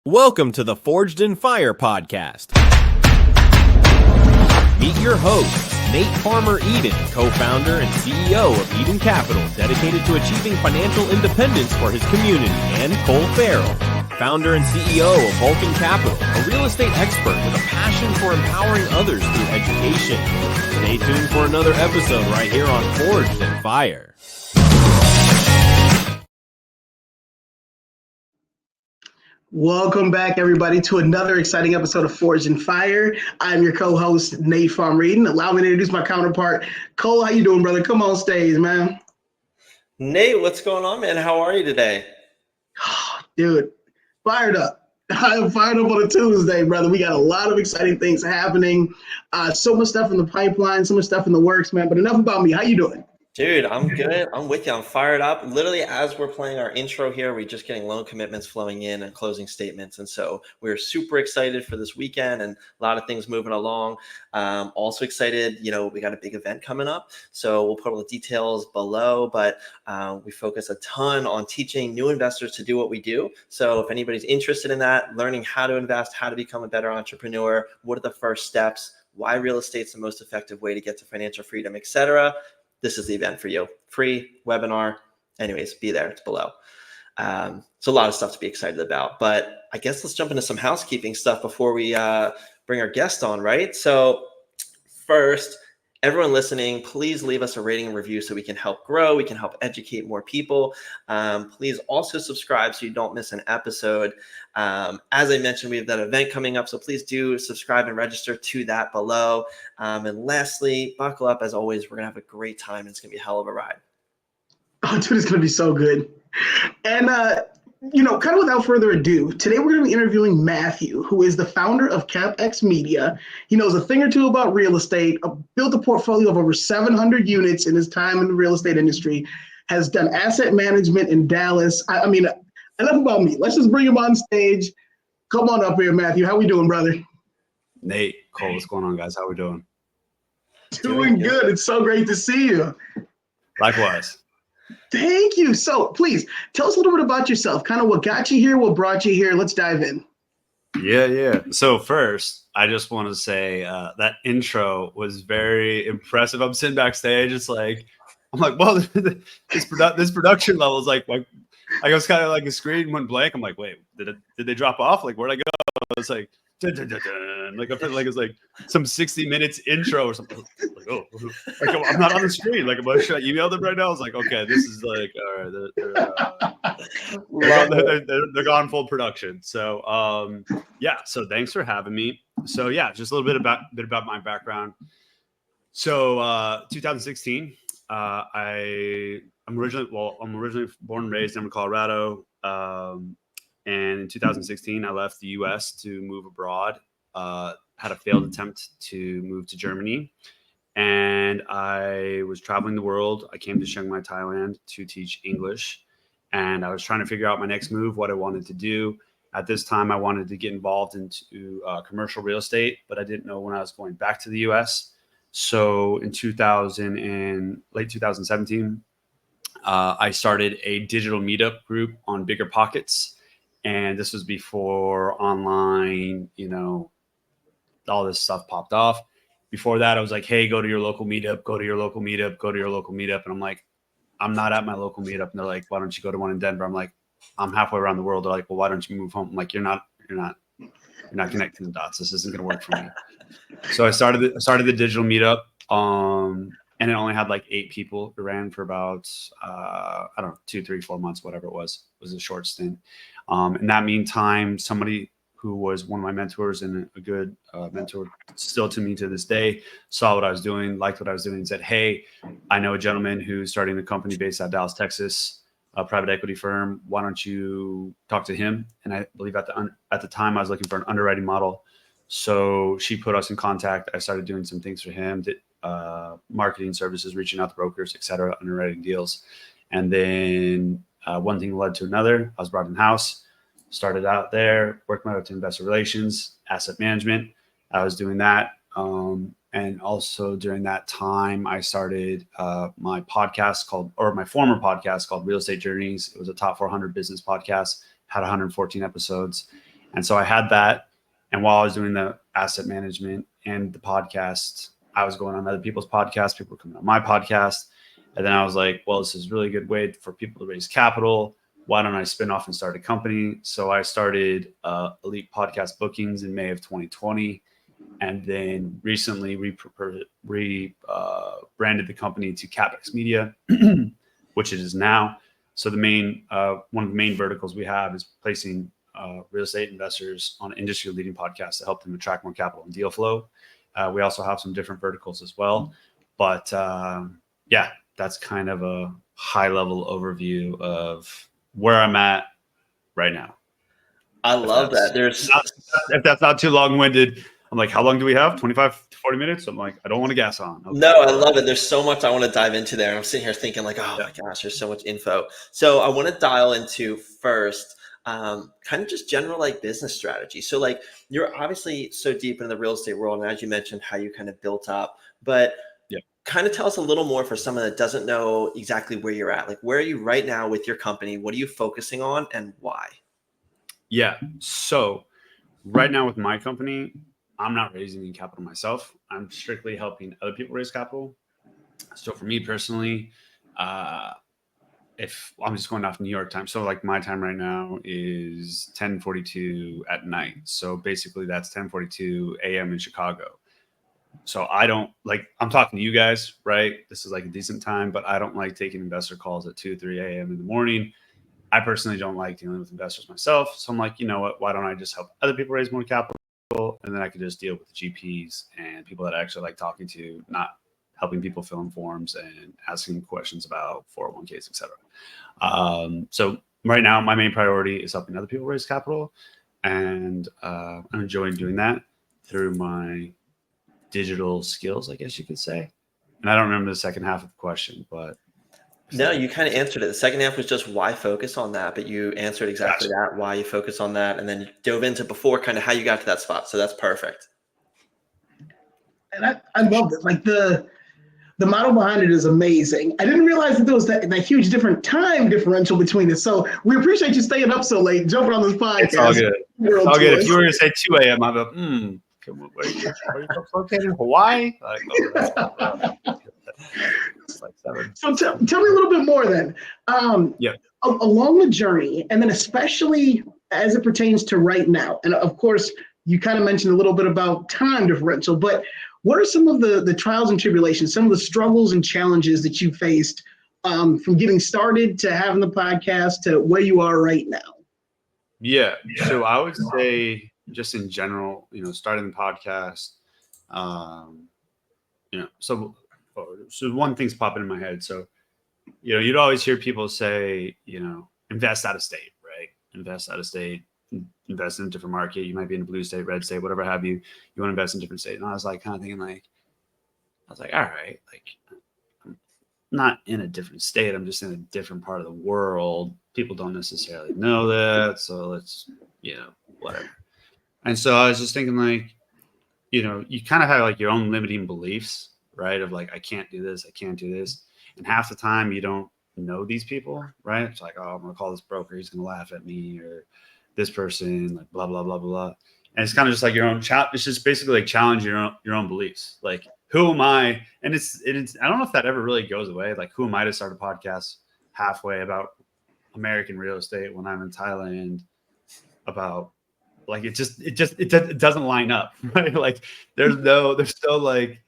Welcome to the Forged in Fire podcast. Meet your host, Nate Farmer Eden, co-founder and CEO of Eden Capital, dedicated to achieving financial independence for his community, and Cole Farrell, founder and CEO of Vulcan Capital, a real estate expert with a passion for empowering others through education. Stay tuned for another episode right here on Forged in Fire. Welcome back, everybody, to another exciting episode of Forged in Fire. I'm your co-host, Nate Farmer Eden. Allow me to introduce my counterpart, Cole. How you doing, brother? Come on stage, man. Nate, what's going on, man? How are you today? Dude, fired up. I'm fired up on a Tuesday, brother. We got a lot of exciting things happening. So much stuff in the pipeline, so much stuff in the works, man. But enough about me. How you doing? Dude, I'm good. I'm with you. I'm fired up. Literally, as we're playing our intro here, we're just getting loan commitments flowing in and closing statements. And so we're super excited for this weekend and a lot of things moving along. Also excited, we got a big event coming up. So we'll put all the details below, but we focus a ton on teaching new investors to do what we do. So if anybody's interested in that, learning how to invest, how to become a better entrepreneur, what are the first steps, why real estate's the most effective way to get to financial freedom, etc., this is the event for you. Free webinar. Anyways, be there. It's below. So a lot of stuff to be excited about. But I guess let's jump into some housekeeping stuff before we bring our guest on, right? So first, everyone listening, please leave us a rating and review so we can help grow. We can help educate more people. Please also subscribe so you don't miss an episode. As I mentioned, we have that event coming up, so please do subscribe and register to that below. And lastly, buckle up. As always, we're going to have a great time. And it's going to be a hell of a ride. Oh, dude, it's going to be so good. And, kind of without further ado, today we're going to be interviewing Matthew, who is the founder of CapX Media. He knows a thing or two about real estate, built a portfolio of over 700 units in his time in the real estate industry, has done asset management in Dallas. I mean, enough about me. Let's just bring him on stage. Come on up here, Matthew. How we doing, brother? Nate, Cole, what's going on, guys? How we doing? Doing good. It's so great to see you. Likewise. Thank you. So please tell us a little bit about yourself, kind of what got you here, what brought you here. Let's dive in. Yeah. So first, I just want to say that intro was very impressive. I'm sitting backstage. I'm like, well, this production level is like I was kind of like the screen went blank. I'm like, wait, did they drop off? Like, where'd I go? It's like, dun, dun, dun, dun. Like I felt like it's like some 60 minutes intro or something. Like, oh, like I'm not on the screen. Like, should I email them right now? I was like, okay, this is like, all right, they're gone full production. So, yeah. So thanks for having me. So yeah, just a little bit about my background. So, 2016, I'm originally born and raised in Colorado. And in 2016, I left the U.S. to move abroad. Had a failed attempt to move to Germany. And I was traveling the world. I came to Chiang Mai, Thailand to teach English. And I was trying to figure out my next move, what I wanted to do. At this time, I wanted to get involved into commercial real estate, but I didn't know when I was going back to the U.S. So in late 2017, I started a digital meetup group on Bigger Pockets. And this was before online, all this stuff popped off. Before that, I was like, hey, go to your local meetup, go to your local meetup, go to your local meetup. And I'm like, I'm not at my local meetup. And they're like, why don't you go to one in Denver? I'm like, I'm halfway around the world. They're like, well, why don't you move home? I'm like, you're not connecting the dots. This isn't going to work for me. So I started the digital meetup. And it only had like 8 people. It ran for about, 2, 3, 4 months, whatever it was. It was a short stint. In that meantime, somebody who was one of my mentors and a good mentor still to me to this day, saw what I was doing, liked what I was doing, and said, hey, I know a gentleman who's starting a company based out of Dallas, Texas, a private equity firm. Why don't you talk to him? And I believe at the time I was looking for an underwriting model. So she put us in contact. I started doing some things for him, marketing services, reaching out to brokers, et cetera, underwriting deals. And then one thing led to another. I was brought in-house, started out there, worked my way up to investor relations, asset management. I was doing that. And also during that time, I started my former podcast called Real Estate Journeys. It was a top 400 business podcast, had 114 episodes. And so I had that. And while I was doing the asset management and the podcast, I was going on other people's podcasts. People were coming on my podcast. And then I was like, well, this is a really good way for people to raise capital. Why don't I spin off and start a company? So I started Elite Podcast Bookings in May of 2020. And then recently rebranded the company to CapEx Media, which it is now. So the main one of the main verticals we have is placing real estate investors on industry-leading podcasts to help them attract more capital and deal flow. We also have some different verticals as well. But yeah, that's kind of a high-level overview of where I'm at right now. I love that. If that's not too long-winded, I'm like, how long do we have? 25 to 40 minutes? I'm like, I don't want to gas on. Okay. No, I love it. There's so much I want to dive into there. I'm sitting here thinking like, oh my gosh, there's so much info. So I want to dial into first, kind of just general like business strategy. So like you're obviously so deep in the real estate world. And as you mentioned, how you kind of built up, but kind of tell us a little more for someone that doesn't know exactly where you're at. Like, where are you right now with your company? What are you focusing on and why? Yeah. So right now with my company, I'm not raising any capital myself. I'm strictly helping other people raise capital. So for me personally, if I'm just going off New York time, so like my time right now is 10:42 at night. So basically that's 10:42 a.m. in Chicago. So I don't like, I'm talking to you guys, right? This is like a decent time, but I don't like taking investor calls at 2, 3 a.m. in the morning. I personally don't like dealing with investors myself. So I'm like, you know what, why don't I just help other people raise more capital? And then I could just deal with the GPs and people that I actually like talking to, not helping people fill in forms and asking questions about 401ks, et cetera. So right now, my main priority is helping other people raise capital. And I'm enjoying doing that through my digital skills, I guess you could say. And I don't remember the second half of the question, but. No, you kind of answered it. The second half was just why focus on that, but you answered exactly that, why you focus on that. And then you dove into before kind of how you got to that spot. So that's perfect. And I love it. Like the model behind it is amazing. I didn't realize that there was that huge different time differential between us. So we appreciate you staying up so late, jumping on this podcast. It's all good. It's all good. If you were to say 2 a.m., I'd be where are you folks located? Hawaii? Like, it's like 7. So tell me a little bit more then. Along the journey, and then especially as it pertains to right now. And of course, you kind of mentioned a little bit about time differential, but what are some of the trials and tribulations, some of the struggles and challenges that you faced from getting started to having the podcast to where you are right now? Yeah. So I would say just in general, starting the podcast, so one thing's popping in my head. So, you'd always hear people say, invest out of state, right? Invest out of state, invest in a different market. You might be in a blue state, red state, whatever have you. You want to invest in a different state. And I was like, kind of thinking all right, like I'm not in a different state. I'm just in a different part of the world. People don't necessarily know that. So let's, whatever. And so I was just thinking like, you kind of have like your own limiting beliefs, right? Of like, I can't do this. I can't do this. And half the time you don't know these people, right? It's like, oh, I'm going to call this broker. He's going to laugh at me, or this person, like blah, blah, blah, blah, blah. And it's kind of just like your own it's just basically like challenge your own beliefs. Like, who am I? And it's, I don't know if that ever really goes away. Like, who am I to start a podcast halfway about American real estate when I'm in Thailand about like, it doesn't line up, right? Like there's still like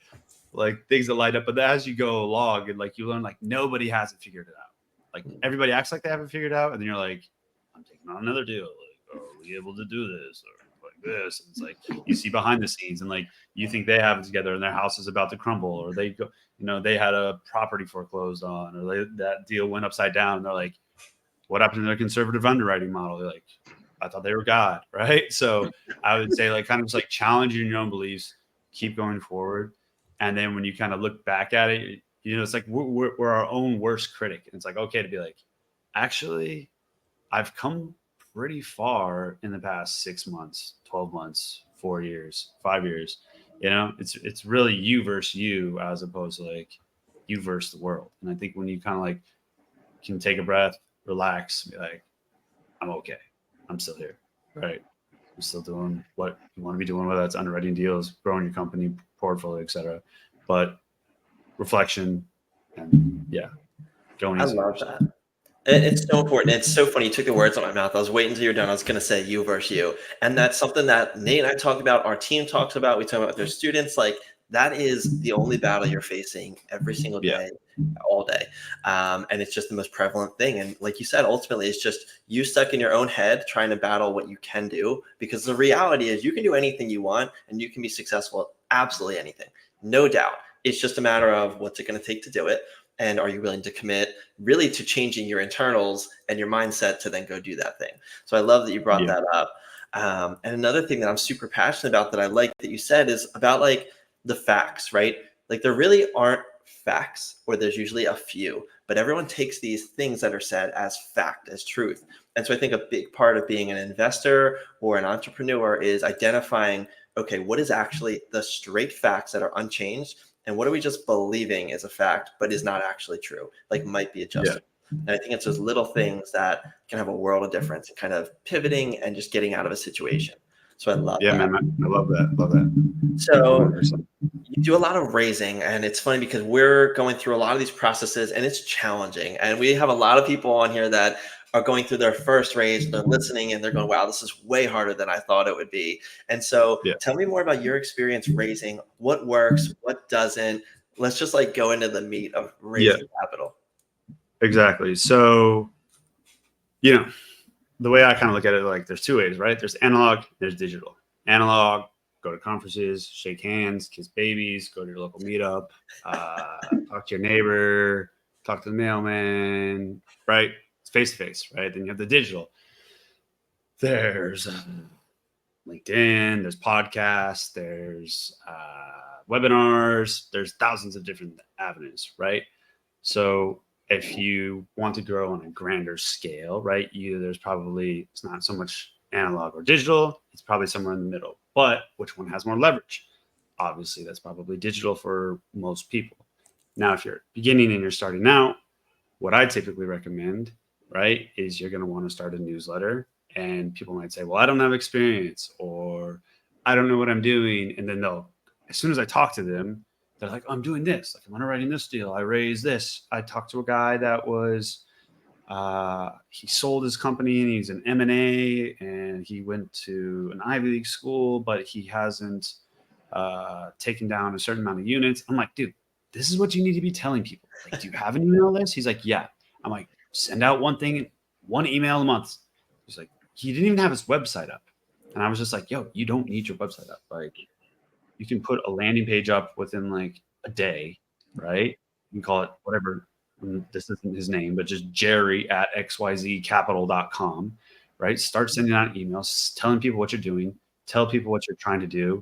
things that light up, but as you go along and like you learn, like nobody has it figured it out. Like everybody acts like they have it figured out. And then you're like, I'm taking on another deal. Like, are we able to do this? Or like this? And it's like, you see behind the scenes and like, you think they have it together and their house is about to crumble, or they go, they had a property foreclosed on, or that deal went upside down. And they're like, what happened to their conservative underwriting model? They're like, I thought they were God. Right. So I would say like kind of just like challenging your own beliefs, keep going forward. And then when you kind of look back at it, it's like we're our own worst critic. And it's like, okay, to be like, actually, I've come pretty far in the past 6 months, 12 months, 4 years, 5 years. It's really you versus you, as opposed to like you versus the world. And I think when you kind of like can take a breath, relax, be like, I'm okay. I'm still here. Right. I'm still doing what you want to be doing, whether that's underwriting deals, growing your company portfolio, etc. But reflection and going I easy. love that. It's so important. It's so funny. You took the words out of my mouth. I was waiting until you're done. I was going to say you versus you. And that's something that Nate and I talk about. Our team talks about. We talk about with their students. Like, that is the only battle you're facing every single Yeah. day, all day. And it's just the most prevalent thing. And like you said, ultimately, it's just you stuck in your own head trying to battle what you can do. Because the reality is you can do anything you want and you can be successful at absolutely anything. No doubt. It's just a matter of what's it going to take to do it. And are you willing to commit really to changing your internals and your mindset to then go do that thing? So I love that you brought that up. And another thing that I'm super passionate about that I like that you said is about like the facts, right? Like there really aren't facts, or there's usually a few, but everyone takes these things that are said as fact, as truth. And so I think a big part of being an investor or an entrepreneur is identifying, okay, what is actually the straight facts that are unchanged? And what are we just believing is a fact, but is not actually true, like might be adjusted. And I think it's those little things that can have a world of difference in kind of pivoting and just getting out of a situation. So I love that. Man, I love that. Love that. So 100%. you do a lot of raising, and it's funny because we're going through a lot of these processes and it's challenging. And we have a lot of people on here that are going through their first raise, they're listening and they're going, wow, this is way harder than I thought it would be. And so tell me more about your experience raising, what works, what doesn't. Let's just like go into the meat of raising capital. Exactly. So, the way I kind of look at it, like there's two ways, right? There's analog, there's digital. Analog, go to conferences, shake hands, kiss babies, go to your local meetup, talk to your neighbor, talk to the mailman, right? It's face to face, right? Then you have the digital. There's LinkedIn, there's podcasts, there's webinars, there's thousands of different avenues, right? So if you want to grow on a grander scale, right, it's not so much analog or digital, it's probably somewhere in the middle. But which one has more leverage? Obviously, that's probably digital for most people. Now, if you're beginning and you're starting out, what I typically recommend, right, is you're going to want to start a newsletter. And people might say, well, I don't have experience, or I don't know what I'm doing. And then as soon as I talk to them, they're like, oh, I'm doing this. Like, I'm underwriting this deal. I raised this. I talked to a guy that was, he sold his company and he's an M&A and he went to an Ivy League school, but he hasn't taken down a certain amount of units. I'm like, dude, this is what you need to be telling people. Like, do you have an email list? He's like, yeah. I'm like, send out one email a month. He's like, he didn't even have his website up. And I was just like, yo, you don't need your website up. Like, you can put a landing page up within like a day, right? You can call it whatever. This isn't his name, but just Jerry at xyzcapital.com, right? Start sending out emails, telling people what you're doing, tell people what you're trying to do.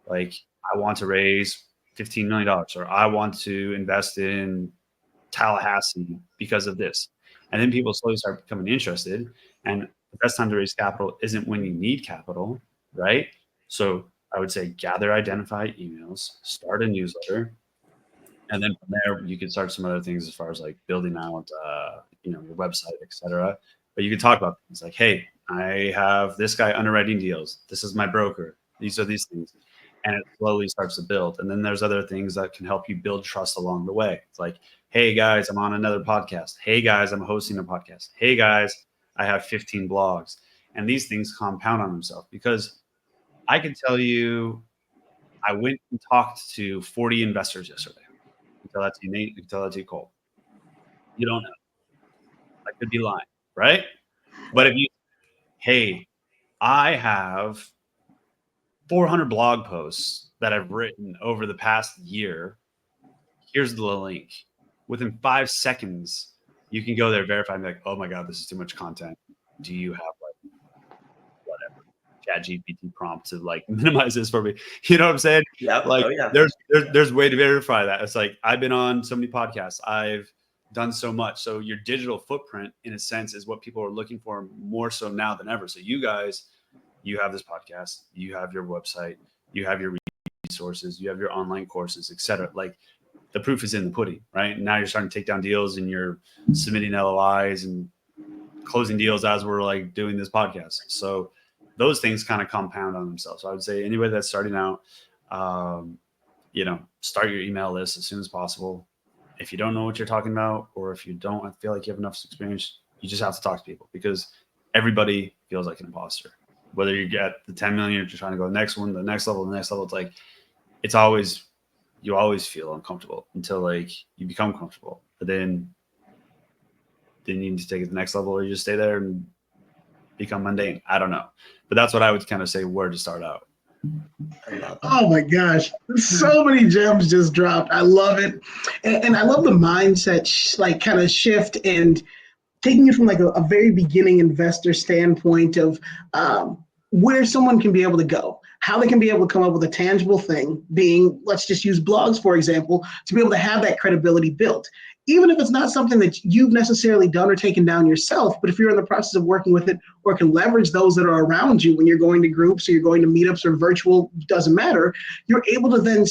Like, I want to raise $15 million, or I want to invest in Tallahassee because of this. And then people slowly start becoming interested. And the best time to raise capital isn't when you need capital, right? So I would say identify emails, start a newsletter, and then from there you can start some other things as far as like building out, your website, etc. But you can talk about things like, hey, I have this guy underwriting deals. This is my broker. These are these things. And it slowly starts to build. And then there's other things that can help you build trust along the way. It's like, hey guys, I'm on another podcast. Hey guys, I'm hosting a podcast. Hey guys, I have 15 blogs. And these things compound on themselves, because I can tell you, I went and talked to 40 investors yesterday. You can tell that to you, Nate. You can tell that to you, Cole. You don't know. I could be lying, right? But hey, I have 400 blog posts that I've written over the past year. Here's the link. Within 5 seconds, you can go there, verify, and be like, oh my God, this is too much content. Do you have like whatever ChatGPT prompt to like minimize this for me? You know what I'm saying? Yeah. Like, there's way to verify that. It's like, I've been on so many podcasts. I've done so much. So your digital footprint, in a sense, is what people are looking for more so now than ever. So you guys, you have this podcast, you have your website, you have your resources, you have your online courses, etc. Like, the proof is in the pudding, right? Now you're starting to take down deals and you're submitting LOIs and closing deals as we're like doing this podcast. So those things kind of compound on themselves. So I would say anybody that's starting out, start your email list as soon as possible. If you don't know what you're talking about, or if you don't feel like you have enough experience, you just have to talk to people, because everybody feels like an imposter. Whether you get the 10 million, you're trying to go the next one, the next level, it's always, you always feel uncomfortable until like you become comfortable. But then you need to take it to the next level, or you just stay there and become mundane. I don't know. But that's what I would kind of say where to start out. Oh my gosh, so many gems just dropped. I love it, and I love the mindset kind of shift and taking it from like a very beginning investor standpoint of where someone can be able to go, how they can be able to come up with a tangible thing, being, let's just use blogs, for example, to be able to have that credibility built. Even if it's not something that you've necessarily done or taken down yourself, but if you're in the process of working with it or can leverage those that are around you when you're going to groups or you're going to meetups or virtual, doesn't matter, you're able to then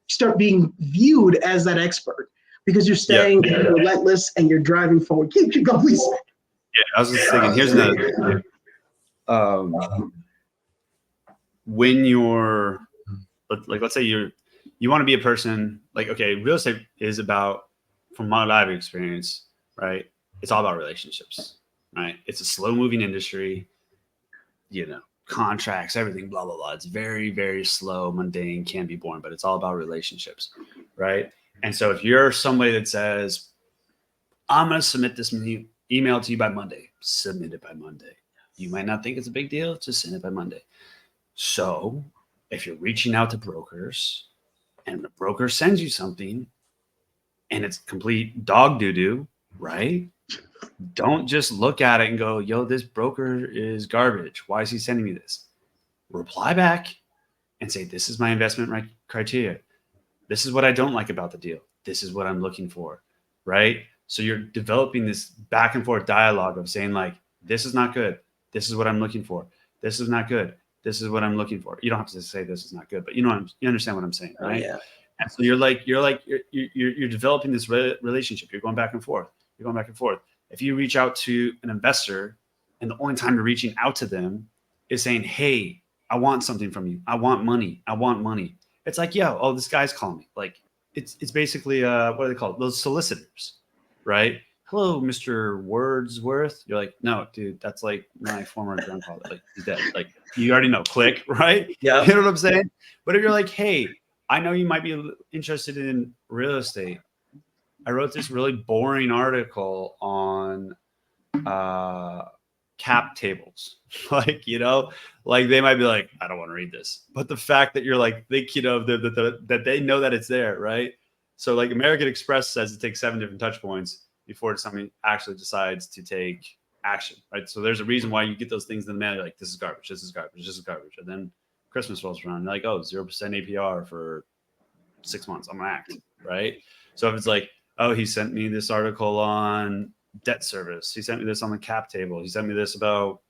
start being viewed as that expert because you're staying relentless and you're driving forward. Keep going, please. Yeah, I was just thinking, here's another when you're let's say you want to be a person like, okay, real estate is about, from what I've experienced, right? It's all about relationships, right? It's a slow moving industry, contracts, everything, blah, blah, blah. It's very, very slow, mundane, can be boring, but it's all about relationships, right? And so if you're somebody that says, I'm going to submit this email to you by Monday, submit it by Monday. You might not think it's a big deal, just send it by Monday. So if you're reaching out to brokers and the broker sends you something and it's complete dog doo-doo, right? Don't just look at it and go, yo, this broker is garbage. Why is he sending me this? Reply back and say, this is my investment criteria. This is what I don't like about the deal. This is what I'm looking for, right? So you're developing this back and forth dialogue of saying like, this is not good. This is what I'm looking for. This is not good. This is what I'm looking for. You don't have to say this is not good, but you understand what I'm saying, right? Yeah. And so you're developing this relationship. You're going back and forth. If you reach out to an investor and the only time you're reaching out to them is saying, hey, I want something from you. I want money. It's like, this guy's calling me. Like it's basically what are they called? Those solicitors, right? Hello, Mr. Wordsworth. You're like, no, dude, that's like my former grandfather. Like he's dead. Like you already know, click, right? Yeah. You know what I'm saying? But if you're like, hey, I know you might be interested in real estate. I wrote this really boring article on cap tables. Like they might be like, I don't want to read this. But the fact that you're like, that they know that it's there, right? So like American Express says it takes 7 different touch points before somebody actually decides to take action, right? So there's a reason why you get those things in the mail. You're like, this is garbage. And then Christmas rolls around. You're like, 0% APR for 6 months. I'm gonna act, right? So if it's like, he sent me this article on debt service. He sent me this on the cap table. He sent me this about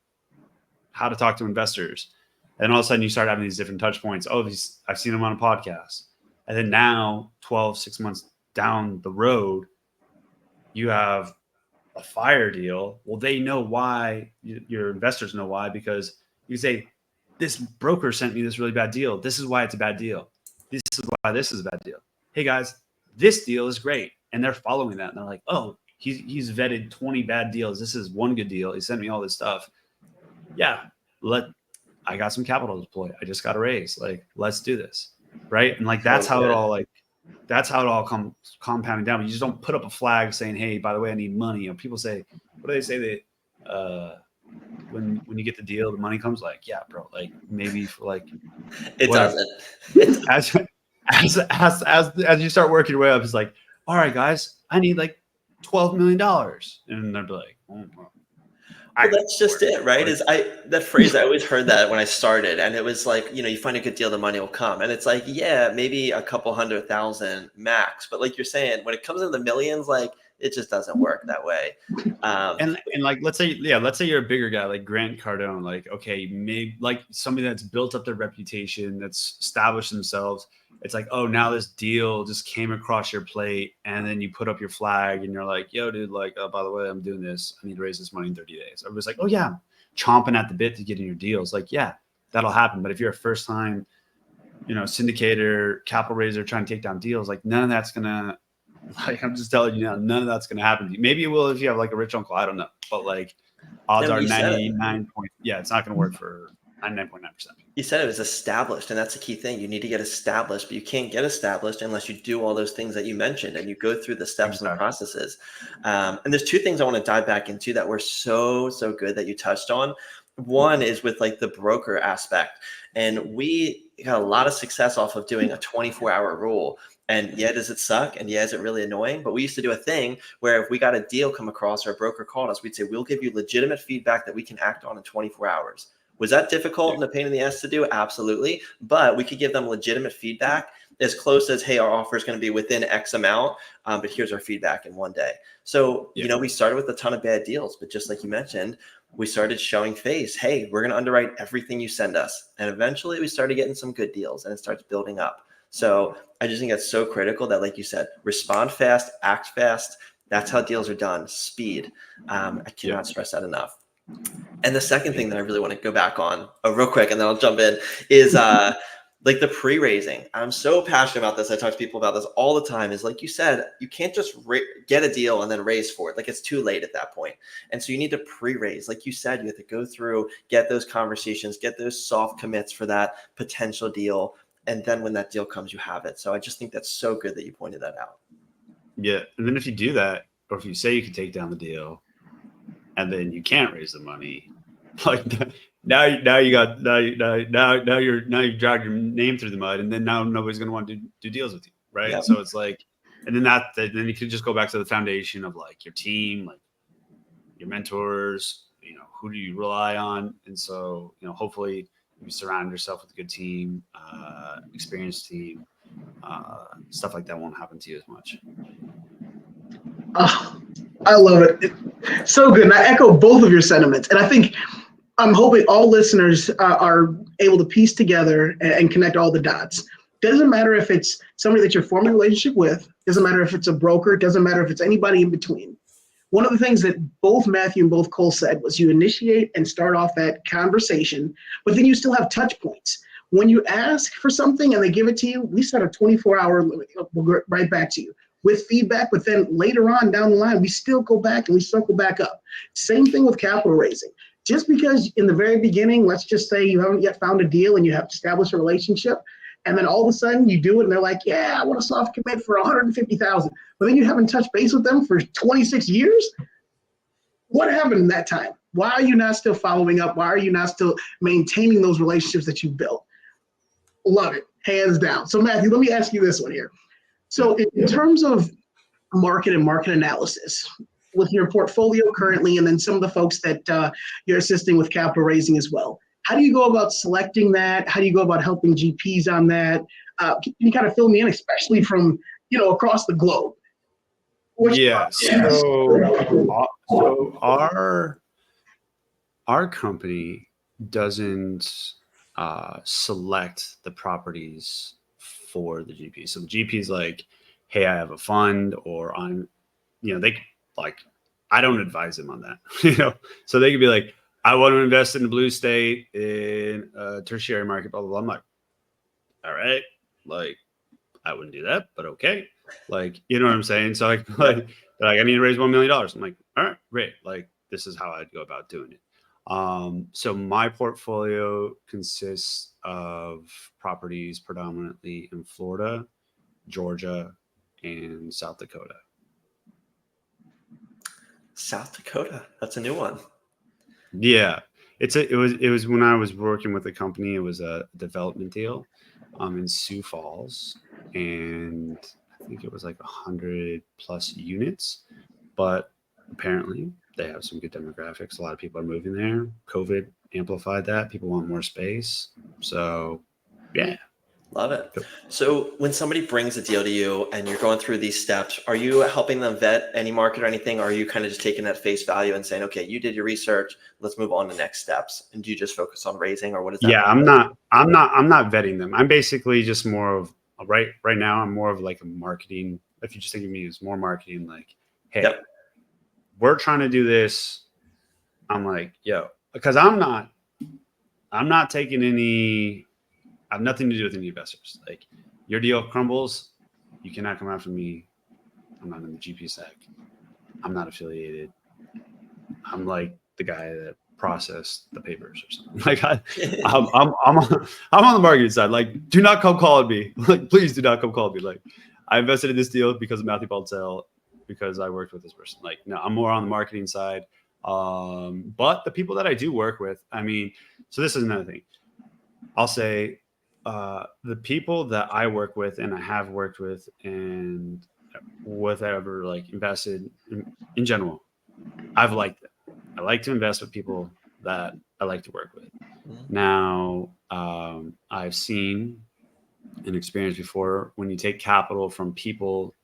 how to talk to investors. And all of a sudden you start having these different touch points. I've seen him on a podcast. And then now 6 months down the road, you have a fire deal. Well, they know why, your investors know why, because you say, this broker sent me this really bad deal. This is why it's a bad deal. This is why this is a bad deal. Hey guys, this deal is great. And they're following that. And they're like, he's vetted 20 bad deals. This is one good deal. He sent me all this stuff. Yeah. I got some capital to deploy. I just got a raise. Like, let's do this. Right. And like, that's how it all comes compounding down. But you just don't put up a flag saying, hey, by the way, I need money. People say, what do they say that, when you get the deal, the money comes? Like, yeah, bro, like maybe for like, it whatever. doesn't. As you start working your way up, it's like, all right, guys, I need like $12 million. And they're like, Well, that's just it, right? That phrase, I always heard that when I started, and it was like, you find a good deal, the money will come. And it's like, yeah, maybe a couple 100,000 max. But like you're saying, when it comes in the millions, like it just doesn't work that way. And like, let's say you're a bigger guy, like Grant Cardone, like, okay, maybe like somebody that's built up their reputation, that's established themselves. It's like, now this deal just came across your plate, and then you put up your flag and you're like, yo, dude, like, by the way, I'm doing this. I need to raise this money in 30 days. Everybody's like, oh yeah, chomping at the bit to get in your deals, like, yeah, that'll happen. But if you're a first time, syndicator, capital raiser trying to take down deals, like none of that's gonna, like, I'm just telling you now, none of that's gonna happen to you. Maybe it will if you have like a rich uncle, I don't know, but like odds are 99 point, it's not gonna work for 99.9%. You said it was established, and that's the key thing. You need to get established, but you can't get established unless you do all those things that you mentioned and you go through the steps and the processes. And there's two things I want to dive back into that were so good that you touched on. One is with like the broker aspect, and we got a lot of success off of doing a 24-hour rule. And yeah, does it suck? And yeah, is it really annoying? But we used to do a thing where if we got a deal come across or a broker called us, we'd say, we'll give you legitimate feedback that we can act on in 24 hours. Was that difficult and a pain in the ass to do? Absolutely. But we could give them legitimate feedback as close as, hey, our offer is going to be within X amount, but here's our feedback in one day. So, we started with a ton of bad deals, but just like you mentioned, we started showing face. Hey, we're going to underwrite everything you send us. And eventually we started getting some good deals and it starts building up. So I just think that's so critical that, like you said, respond fast, act fast. That's how deals are done. Speed. I cannot stress that enough. And the second thing that I really want to go back on real quick, and then I'll jump in, is like the pre-raising. I'm so passionate about this. I talk to people about this all the time. Is like you said, you can't just get a deal and then raise for it. Like it's too late at that point. And so you need to pre-raise. Like you said, you have to go through, get those conversations, get those soft commits for that potential deal. And then when that deal comes, you have it. So I just think that's so good that you pointed that out. Yeah. And then if you do that, or if you say you can take down the deal, and then you can't raise the money, like now you dragged your name through the mud, and then now nobody's going to want to do deals with you, right? Yep. So it's like, and then then you can just go back to the foundation of like your team, like your mentors, who do you rely on, and so hopefully you surround yourself with a good team, experienced team, stuff like that won't happen to you as much. Oh, I love it. It's so good. And I echo both of your sentiments. And I'm hoping all listeners are able to piece together and connect all the dots. Doesn't matter if it's somebody that you're forming a relationship with. Doesn't matter if it's a broker. Doesn't matter if it's anybody in between. One of the things that both Matthew and both Cole said was you initiate and start off that conversation, but then you still have touch points. When you ask for something and they give it to you, we set a 24-hour limit. We'll go right back to you with feedback, but then later on down the line, we still go back and we circle back up. Same thing with capital raising. Just because in the very beginning, let's just say you haven't yet found a deal and you have established a relationship, and then all of a sudden you do it and they're like, yeah, I want a soft commit for $150,000. But then you haven't touched base with them for 26 years. What happened in that time? Why are you not still following up? Why are you not still maintaining those relationships that you built? Love it, hands down. So Matthew, let me ask you this one here. So in terms of market and market analysis, with your portfolio currently, and then some of the folks that you're assisting with capital raising as well, how do you go about selecting that? How do you go about helping GPs on that? Can you kind of fill me in, especially from across the globe? So our company doesn't select the properties for the GP. So the GP is like, hey, I have a fund, or they like, I don't advise them on that, so they could be like, I want to invest in a blue state in a tertiary market, blah, blah, blah. I'm like, all right, like, I wouldn't do that, but okay. Like, you know what I'm saying? So like, I need to raise $1 million. I'm like, all right, great. Like, this is how I'd go about doing it. So my portfolio consists of properties predominantly in Florida, Georgia, and South Dakota. South Dakota, that's a new one. Yeah, it was when I was working with the company. It was a development deal in Sioux Falls, and I think it was like 100+ units. But apparently, they have some good demographics. A lot of people are moving there. COVID amplified that. People want more space. So, yeah. Love it. So when somebody brings a deal to you and you're going through these steps, are you helping them vet any market or anything? Or are you kind of just taking that face value and saying, okay, you did your research, let's move on to next steps? And do you just focus on raising, or what is that? Yeah, I'm not vetting them. I'm basically just more of right now. I'm more of like a marketing. If you just think of me as more marketing, like, hey, we're trying to do this. I'm like, yo, because I'm not taking any. I have nothing to do with any investors. Like your deal crumbles, you cannot come after me. I'm not in the GP sec. I'm not affiliated. I'm like the guy that processed the papers or something. Like I'm on the marketing side. Like, do not come calling me. Like, please do not come calling me. Like, I invested in this deal because of Matthew Baltzell, because I worked with this person. Like, no, I'm more on the marketing side. But the people that I do work with, I mean, so this is another thing. I'll say the people that I work with and I have worked with and whatever, like invested in general, I've liked it. I like to invest with people that I like to work with. Now, I've seen and experienced before when you take capital from people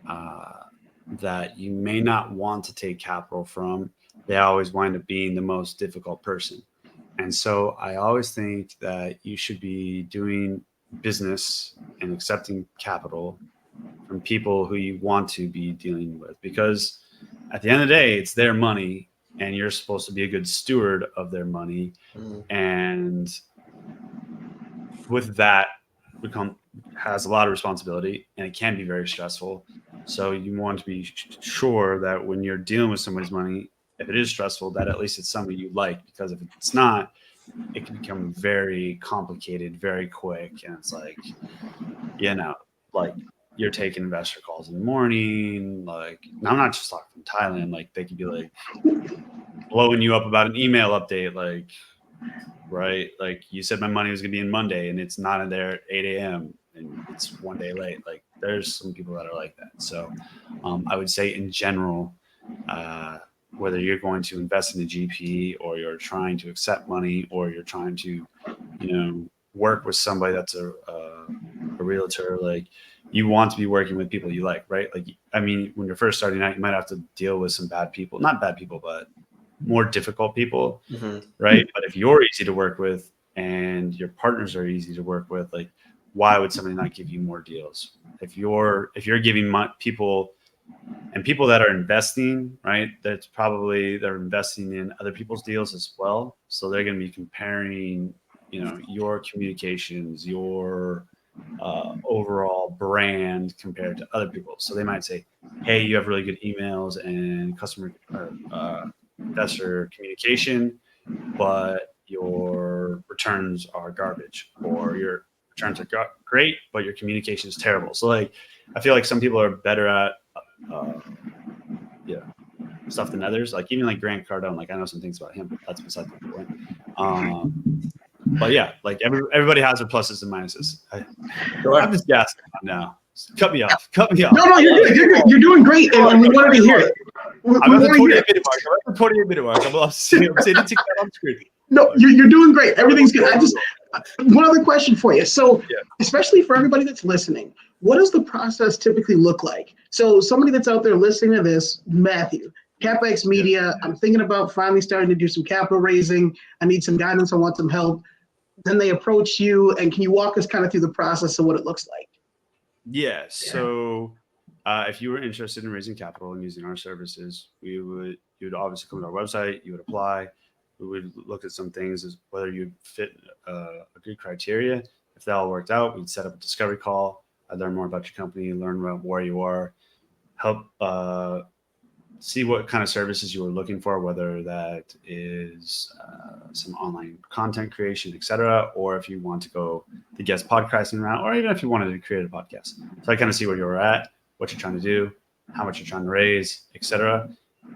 that you may not want to take capital from, they always wind up being the most difficult person. And so I always think that you should be doing business and accepting capital from people who you want to be dealing with, because at the end of the day, it's their money and you're supposed to be a good steward of their money. And with that has a lot of responsibility and it can be very stressful. So you want to be sure that when you're dealing with somebody's money, if it is stressful, that at least it's somebody you like, because if it's not, it can become very complicated very quick. And it's like, like you're taking investor calls in the morning. Like, I'm not just talking from Thailand. Like, they could be like blowing you up about an email update. Like, right. Like, you said my money was going to be in Monday and it's not in there at 8 a.m. and it's one day late. Like, there's some people that are like that. So I would say in general, whether you're going to invest in a GP or you're trying to accept money or you're trying to, work with somebody that's a realtor, like, you want to be working with people you like, right? Like, I mean, when you're first starting out, you might have to deal with some bad people, not bad people, but more difficult people, right? But if you're easy to work with and your partners are easy to work with, like, why would somebody not give you more deals? If you're giving people that are investing, right, they're investing in other people's deals as well. So they're going to be comparing, your communications, your overall brand compared to other people. So they might say, hey, you have really good emails and customer or investor communication, but your returns are garbage, or your returns are great, but your communication is terrible. So, like, I feel like some people are better at stuff than others. Like, even like Grant Cardone, like, I know some things about him, but that's beside the point. But yeah, like everybody has their pluses and minuses. I'm just gassing now. Cut me off. No, you're good. You're good. You're doing great, and we wanted to hear it. I'm at the 28-minute mark. I'm saying to take that on screen. No, you're doing great. Everything's good. One other question for you. So, especially for everybody that's listening, what does the process typically look like? So, somebody that's out there listening to this, Matthew, CapEx Media, I'm thinking about finally starting to do some capital raising. I need some guidance. I want some help. Then they approach you, and can you walk us kind of through the process of what it looks like? Yeah. So, if you were interested in raising capital and using our services, you would obviously come to our website. You would apply. We would look at some things as whether you fit a good criteria. If that all worked out, we'd set up a discovery call. I'd learn more about your company, learn about where you are, help see what kind of services you were looking for, whether that is some online content creation, etc., or if you want to go the guest podcasting route, or even if you wanted to create a podcast. So I kind of see where you're at, what you're trying to do, how much you're trying to raise, etc.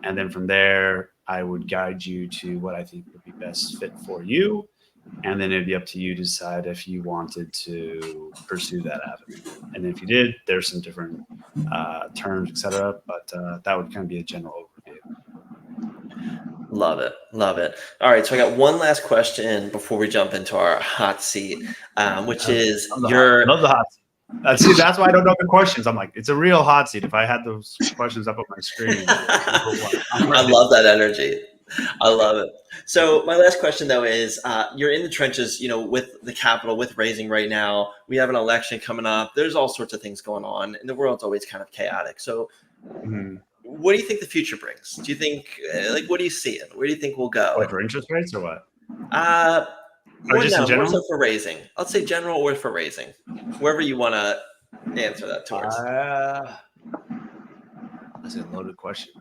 And then from there, I would guide you to what I think would be best fit for you. And then it'd be up to you to decide if you wanted to pursue that avenue. And if you did, there's some different terms, etc. But that would kind of be a general overview. Love it. All right. So I got one last question before we jump into our hot seat, which is I love the hot seat. That's why I don't know the questions. I'm like, it's a real hot seat. If I had those questions up on my screen, I love that energy. I love it. So my last question, though, is you're in the trenches, with the capital, with raising right now. We have an election coming up. There's all sorts of things going on, and the world's always kind of chaotic. So what do you think the future brings? Do you think, what do you see it? Where do you think we'll go? What, for interest rates or what? More just in general? so for raising. Let's say general or for raising. Wherever you want to answer that towards. That's a loaded question.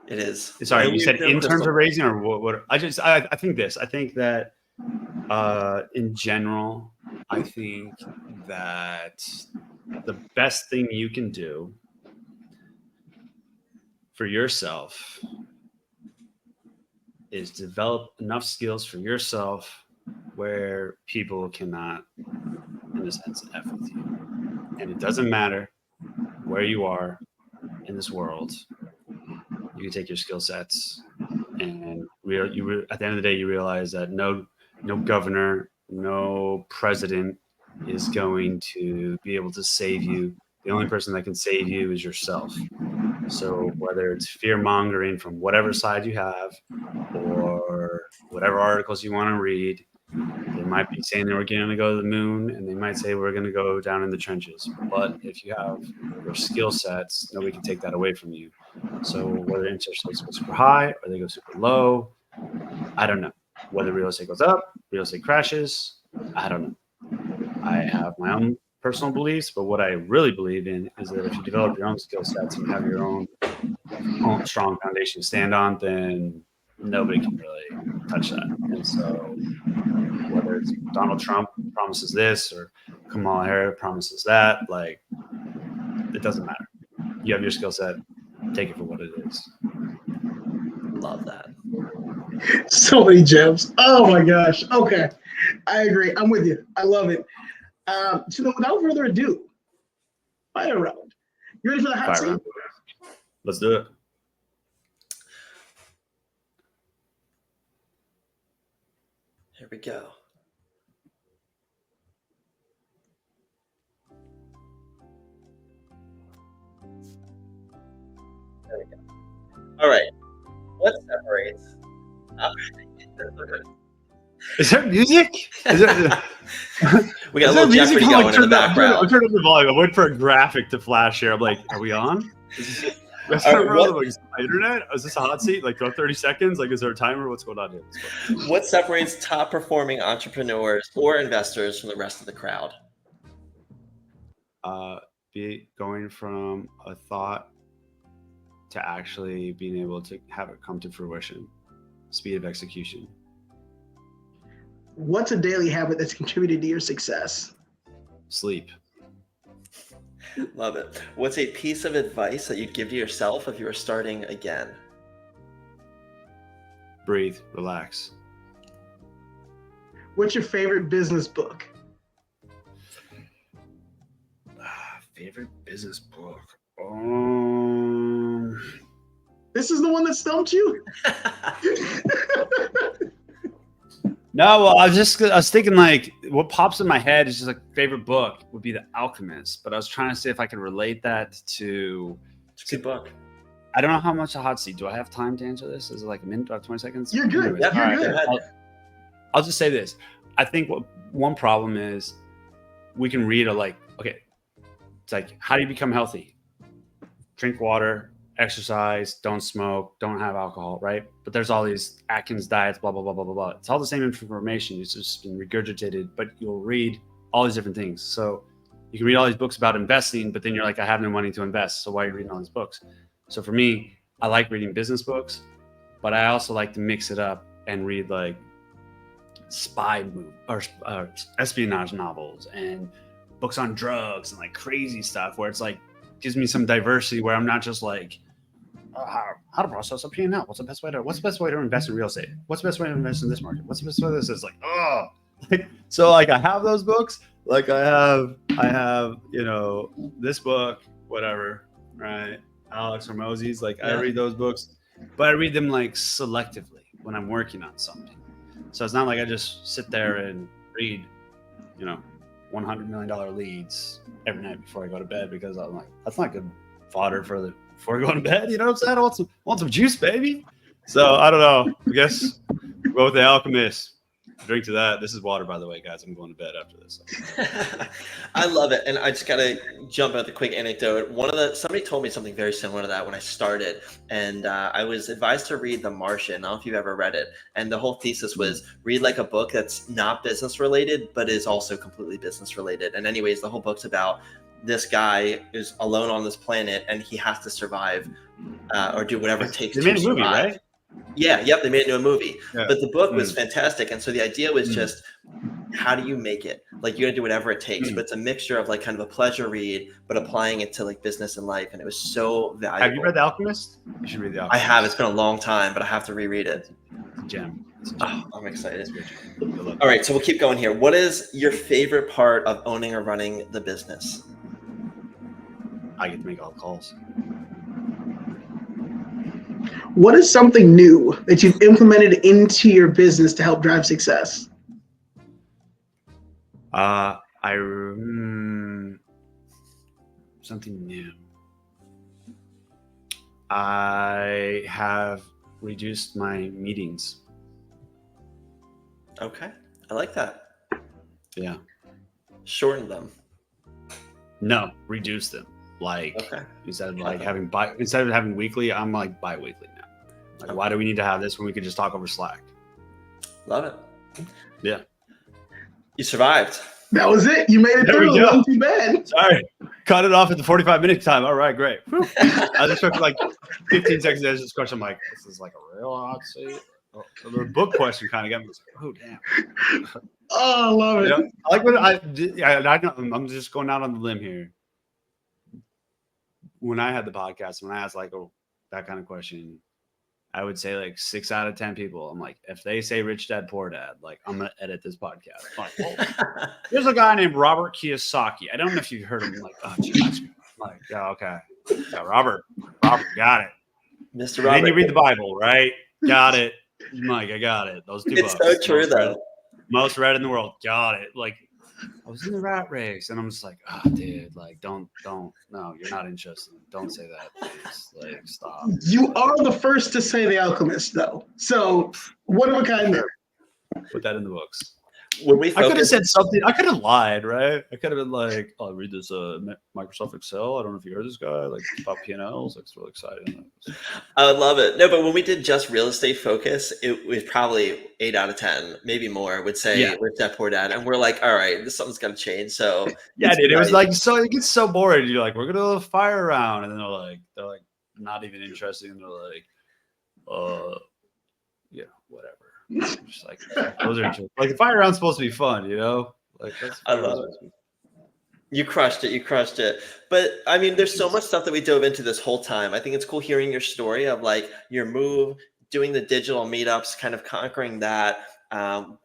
It is. Sorry, you said in terms of raising or what? I think this. I think that in general, I think that the best thing you can do for yourself is develop enough skills for yourself where people cannot, in a sense, F with you. And it doesn't matter where you are in this world. You can take your skill sets, and at the end of the day, you realize that no governor, no president is going to be able to save you. The only person that can save you is yourself. So whether it's fear mongering from whatever side you have, or whatever articles you want to read, they might be saying that we're going to go to the moon, and they might say we're going to go down in the trenches. But if you have your skill sets, nobody can take that away from you. So whether interest rates go super high or they go super low, I don't know. Whether real estate goes up, real estate crashes, I don't know. I have my own personal beliefs, but what I really believe in is that if you develop your own skill sets and have your own strong foundation to stand on, then nobody can really touch that. And so whether it's Donald Trump promises this or Kamala Harris promises that, it doesn't matter. You have your skill set, take it for what it is. Love that. So many gems. Oh my gosh. Okay. I agree. I'm with you. I love it. So then without further ado, fire round. You ready for the hot seat? Let's do it. Here we go. There we go. All right. What separates? Is there music? We got a little Jeopardy going in the background. I'm turning up the volume. I'm waiting for a graphic to flash here. I'm like, are we on? Is this my internet? Is this a hot seat? Go 30 seconds? Is there a timer? What's going on here? What separates top performing entrepreneurs or investors from the rest of the crowd? Going from a thought to actually being able to have it come to fruition. Speed of execution. What's a daily habit that's contributed to your success? Sleep. Love it. What's a piece of advice that you'd give to yourself if you were starting again? Breathe, relax. What's your favorite business book? Favorite business book? This is the one that stumped you? No, well, I was thinking what pops in my head is just favorite book would be The Alchemist, but I was trying to see if I could relate that to. It's a good book. I don't know how much a hot seat. Do I have time to answer this? Is it a minute? Do I have 20 seconds? You're good. Yep, You're good. I'll just say this. I think one problem is we can read it's how do you become healthy? Drink water, exercise, don't smoke, don't have alcohol, right? But there's all these Atkins diets, blah, blah, blah, blah, blah, blah. It's all the same information. It's just been regurgitated, but you'll read all these different things. So you can read all these books about investing, but then you're like, I have no money to invest. So why are you reading all these books? So for me, I like reading business books, but I also like to mix it up and read spy or espionage novels and books on drugs and crazy stuff where it's gives me some diversity where I'm not just how to process a P&L. What's the best way to invest in real estate? What's the best way to invest in this market? What's the best way to this? It's so I have those books. I have this book, whatever, right? Alex Hormozy's I read those books, but I read them selectively when I'm working on something. So it's not I just sit there and read, $100 million leads every night before I go to bed, because I'm that's not good fodder before going to bed. You know what I'm saying? I want some juice, baby. So I don't know. I guess go with The Alchemist. Drink to that. This is water, by the way, guys. I'm going to bed after this. I love it. And I just got to jump at the quick anecdote. Somebody told me something very similar to that when I started. And I was advised to read The Martian. I don't know if you've ever read it. And the whole thesis was read like a book that's not business related, but is also completely business related. And anyways, the whole book's about this guy is alone on this planet and he has to survive or do whatever it takes to survive. Movie, right? Yeah, yep, they made it into a movie. Yeah. But the book was fantastic. And so the idea was just, how do you make it? Like, you gotta do whatever it takes. But it's a mixture of like kind of a pleasure read, but applying it to like business and life. And it was so valuable. Have you read The Alchemist? You should read The Alchemist. I have. It's been a long time, but I have to reread it. It's a gem. Oh, I'm excited. All right, so we'll keep going here. What is your favorite part of owning or running the business? I get to make all the calls. What is something new that you've implemented into your business to help drive success? Something new. I have reduced my meetings. Okay, I like that. Yeah. Shorten them. No, reduce them. Like instead of having weekly, I'm like bi-weekly now. Like, why do we need to have this when we could just talk over Slack? Love it. Yeah. You survived. That was it. You made it through. It wasn't too bad. Sorry. Cut it off at the 45-minute time. All right, great. I just took like 15 seconds to answer this question. I'm like, this is like a real hot seat. The book question kind of got me. Oh, damn. Oh, I love it. You know, I like what I'm just going out on the limb here. When I had the podcast, when I asked like that kind of question, I would say like 6 out of 10 people. I'm like, if they say Rich Dad Poor Dad, like I'm gonna edit this podcast. I'm like, well, there's a guy named Robert Kiyosaki. I don't know if you've heard of him. Like, oh, geez. Like, yeah, okay, yeah, Robert, got it. Mr. Robert. Then you read the Bible, right? Got it, Mike. I got it. Those two. It's books. So true, though. Most read in the world. Got it. Like, I was in the rat race, and I'm just like, oh, dude, like, don't, no, you're not interested. Don't say that, please. Like, stop. You are the first to say The Alchemist, though. So, one of a kind there. Put that in the books. I could have said something. I could have lied, right? I could have been like, oh, I read this Microsoft Excel. I don't know if you heard this guy, like about P&Ls. Like, it's really exciting. I would love it. No, but when we did just real estate focus, it was probably 8 out of 10, maybe more, would say Rich Dad Poor Dad. And we're like, all right, something's got to change. So yeah, dude, it was like, so it gets so boring. You're like, we're going to do a fire round. And then they're like not even interested. And they're like, yeah, whatever. Just like, those are just, like, the fire round's supposed to be fun, you know? Like, I love it. You crushed it. But I mean, there's so much stuff that we dove into this whole time. I think it's cool hearing your story of like your move, doing the digital meetups, kind of conquering that.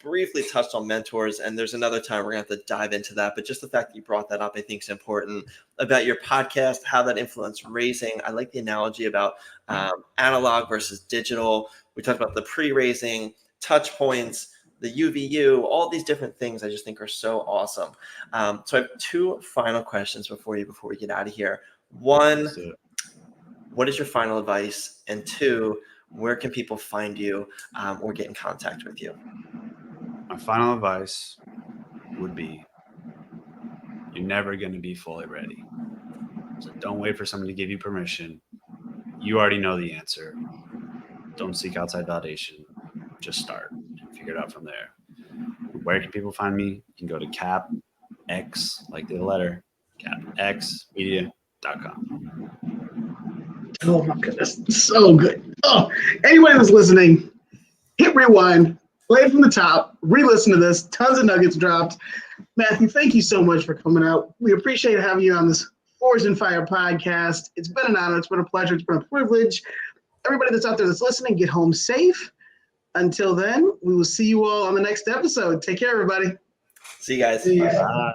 Briefly touched on mentors, and there's another time we're gonna have to dive into that. But just the fact that you brought that up, I think is important. About your podcast, how that influenced raising. I like the analogy about analog versus digital. We talked about the pre-raising, touch points, the UVU, all these different things I just think are so awesome. So I have 2 final questions before we get out of here. 1, what is your final advice? And 2, where can people find you or get in contact with you? My final advice would be, you're never going to be fully ready. So don't wait for someone to give you permission. You already know the answer. Don't seek outside validation. Just start and figure it out from there. Where can people find me? You can go to CapX, like the letter, capxmedia.com. Oh my goodness, so good. Oh, anybody that's listening, hit rewind, play it from the top, re-listen to this. Tons of nuggets dropped. Matthew, thank you so much for coming out. We appreciate having you on this Forged in Fire podcast. It's been an honor. It's been a pleasure. It's been a privilege. Everybody that's out there that's listening, get home safe. Until then, we will see you all on the next episode. Take care, everybody. See you guys. Bye.